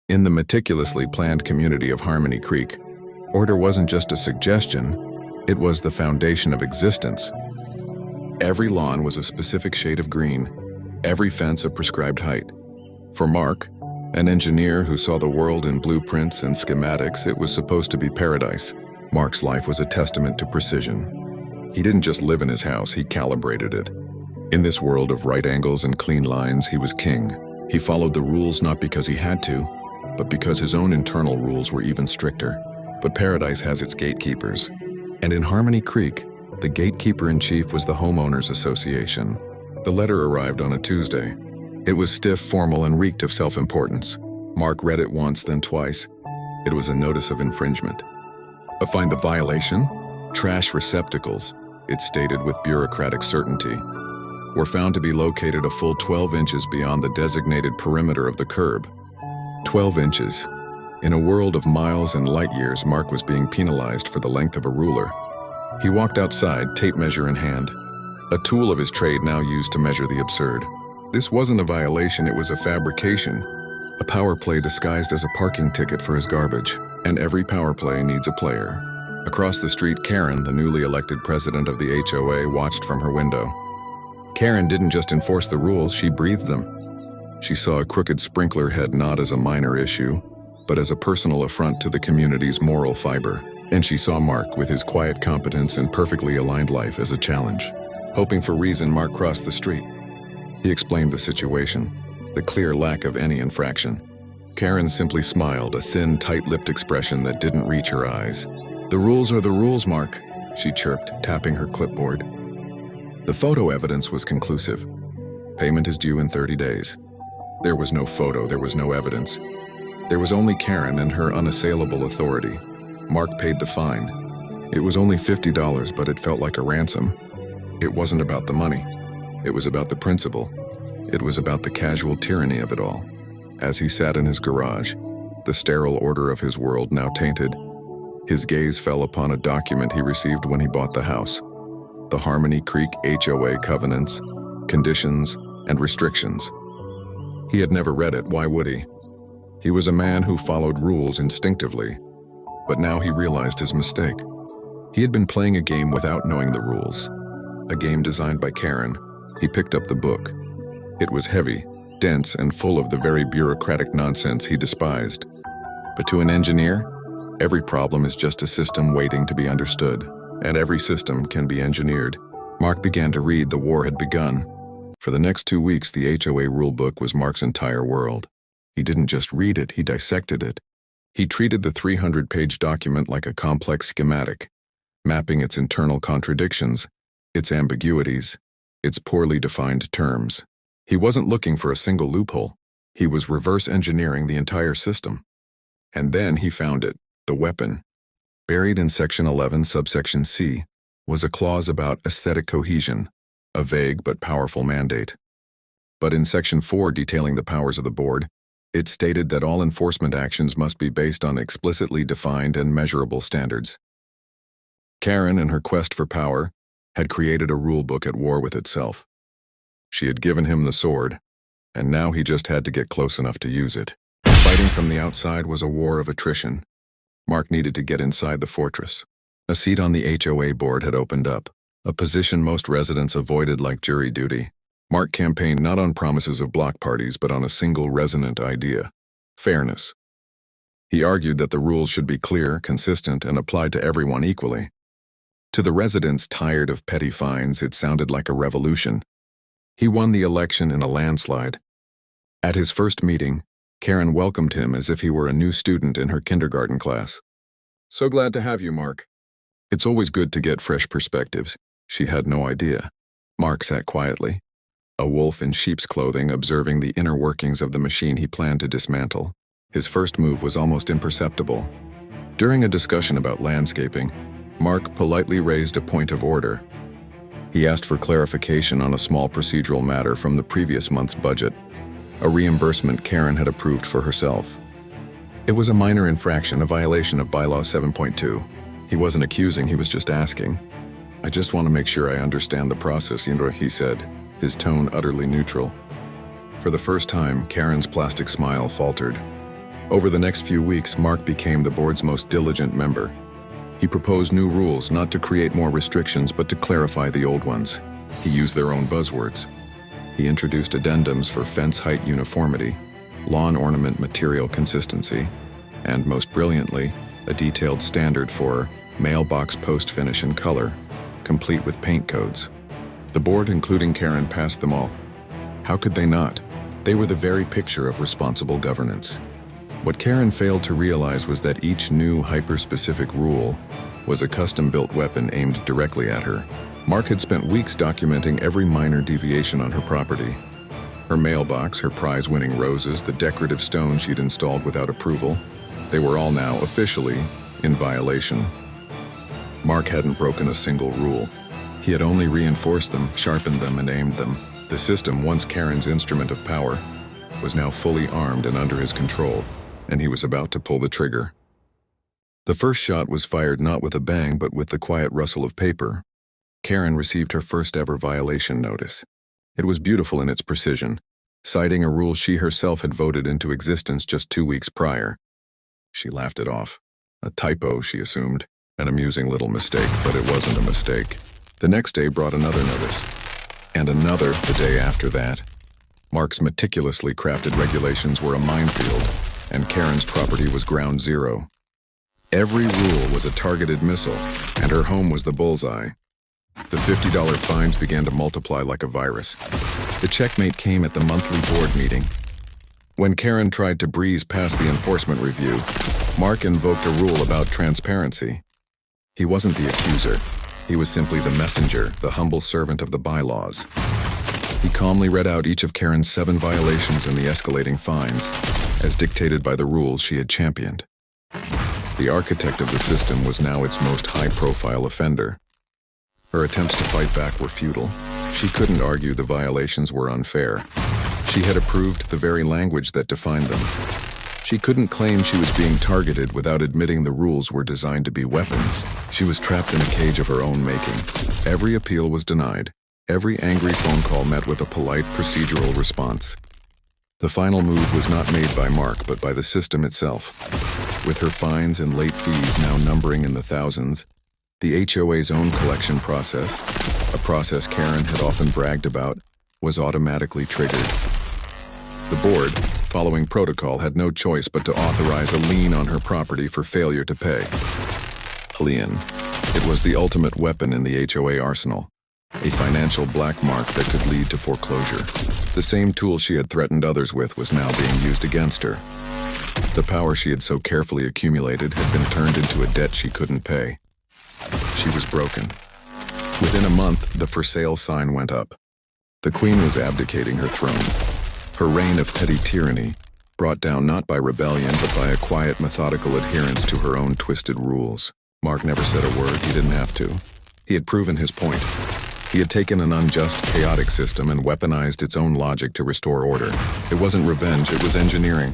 In the meticulously planned community of Harmony Creek, order wasn't just a suggestion, it was the foundation of existence. Every lawn was a specific shade of green, every fence a prescribed height. For Mark, an engineer who saw the world in blueprints and schematics, it was supposed to be paradise. Mark's life was a testament to precision. He didn't just live in his house, he calibrated it. In this world of right angles and clean lines, he was king. He followed the rules not because he had to, but because his own internal rules were even stricter. But paradise has its gatekeepers. And in Harmony Creek, the gatekeeper-in-chief was the Homeowners Association. The letter arrived on a Tuesday. It was stiff, formal, and reeked of self-importance. Mark read it once, then twice. It was a notice of infringement. Find the violation? Trash receptacles, it stated with bureaucratic certainty, were found to be located a full 12 inches beyond the designated perimeter of the curb. 12 inches. In a world of miles and light years, Mark was being penalized for the length of a ruler. He walked outside, tape measure in hand, a tool of his trade now used to measure the absurd. This wasn't a violation, it was a fabrication, a power play disguised as a parking ticket for his garbage. And every power play needs a player. Across the street, Karen, the newly elected president of the HOA, watched from her window. Karen didn't just enforce the rules, she breathed them. She saw a crooked sprinkler head not as a minor issue, but as a personal affront to the community's moral fiber. And she saw Mark, with his quiet competence and perfectly aligned life, as a challenge. Hoping for reason, Mark crossed the street. He explained the situation, the clear lack of any infraction. Karen simply smiled, a thin, tight-lipped expression that didn't reach her eyes. "The rules are the rules, Mark," she chirped, tapping her clipboard. The photo evidence was conclusive. Payment is due in 30 days. There was no photo, there was no evidence. There was only Karen and her unassailable authority. Mark paid the fine. It was only $50, but it felt like a ransom. It wasn't about the money. It was about the principle. It was about the casual tyranny of it all. As he sat in his garage, the sterile order of his world now tainted, his gaze fell upon a document he received when he bought the house. The Harmony Creek HOA covenants, conditions, and restrictions. He had never read it, why would he? He was a man who followed rules instinctively, but now he realized his mistake. He had been playing a game without knowing the rules. A game designed by Karen. He picked up the book. It was heavy, dense, and full of the very bureaucratic nonsense he despised. But to an engineer, every problem is just a system waiting to be understood, and every system can be engineered. Mark began to read. The war had begun. For the next 2 weeks, the HOA rulebook was Mark's entire world. He didn't just read it, he dissected it. He treated the 300-page document like a complex schematic, mapping its internal contradictions, its ambiguities, its poorly defined terms. He wasn't looking for a single loophole. He was reverse engineering the entire system. And then he found it, the weapon. Buried in Section 11, subsection C, was a clause about aesthetic cohesion, a vague but powerful mandate. But in Section 4, detailing the powers of the board, it stated that all enforcement actions must be based on explicitly defined and measurable standards. Karen, in her quest for power, had created a rulebook at war with itself. She had given him the sword, and now he just had to get close enough to use it. Fighting from the outside was a war of attrition. Mark needed to get inside the fortress. A seat on the HOA board had opened up, a position most residents avoided like jury duty. Mark campaigned not on promises of block parties, but on a single resonant idea: fairness. He argued that the rules should be clear, consistent, and applied to everyone equally. To the residents tired of petty fines, it sounded like a revolution. He won the election in a landslide. At his first meeting, Karen welcomed him as if he were a new student in her kindergarten class. "So glad to have you, Mark." "It's always good to get fresh perspectives." She had no idea. Mark sat quietly, a wolf in sheep's clothing, observing the inner workings of the machine he planned to dismantle. His first move was almost imperceptible. During a discussion about landscaping, Mark politely raised a point of order. He asked for clarification on a small procedural matter from the previous month's budget, a reimbursement Karen had approved for herself. It was a minor infraction, a violation of Bylaw 7.2. He wasn't accusing, he was just asking. "I just want to make sure I understand the process," he said, his tone utterly neutral. For the first time, Karen's plastic smile faltered. Over the next few weeks, Mark became the board's most diligent member. He proposed new rules not to create more restrictions but to clarify the old ones. He used their own buzzwords. He introduced addendums for fence height uniformity, lawn ornament material consistency, and most brilliantly, a detailed standard for mailbox post finish and color, complete with paint codes. The board, including Karen, passed them all. How could they not? They were the very picture of responsible governance. What Karen failed to realize was that each new hyper-specific rule was a custom-built weapon aimed directly at her. Mark had spent weeks documenting every minor deviation on her property. Her mailbox, her prize-winning roses, the decorative stones she'd installed without approval, they were all now officially in violation. Mark hadn't broken a single rule. He had only reinforced them, sharpened them, and aimed them. The system, once Karen's instrument of power, was now fully armed and under his control, and he was about to pull the trigger. The first shot was fired not with a bang but with the quiet rustle of paper. Karen received her first ever violation notice. It was beautiful in its precision, citing a rule she herself had voted into existence just 2 weeks prior. She laughed it off. A typo, she assumed. An amusing little mistake, but it wasn't a mistake. The next day brought another notice. And another the day after that. Mark's meticulously crafted regulations were a minefield, and Karen's property was ground zero. Every rule was a targeted missile, and her home was the bullseye. The $50 fines began to multiply like a virus. The checkmate came at the monthly board meeting. When Karen tried to breeze past the enforcement review, Mark invoked a rule about transparency. He wasn't the accuser. He was simply the messenger, the humble servant of the bylaws. He calmly read out each of Karen's 7 violations and the escalating fines, as dictated by the rules she had championed. The architect of the system was now its most high-profile offender. Her attempts to fight back were futile. She couldn't argue the violations were unfair. She had approved the very language that defined them. She couldn't claim she was being targeted without admitting the rules were designed to be weapons. She was trapped in a cage of her own making. Every appeal was denied. Every angry phone call met with a polite procedural response. The final move was not made by Mark, but by the system itself. With her fines and late fees now numbering in the thousands, the HOA's own collection process, a process Karen had often bragged about, was automatically triggered. The board, following protocol, had no choice but to authorize a lien on her property for failure to pay. A lien. It was the ultimate weapon in the HOA arsenal, a financial black mark that could lead to foreclosure. The same tool she had threatened others with was now being used against her. The power she had so carefully accumulated had been turned into a debt she couldn't pay. She was broken. Within a month, the for sale sign went up. The queen was abdicating her throne. Her reign of petty tyranny, brought down not by rebellion but by a quiet, methodical adherence to her own twisted rules. Mark never said a word. He didn't have to. He had proven his point. He had taken an unjust, chaotic system and weaponized its own logic to restore order. It wasn't revenge, it was engineering.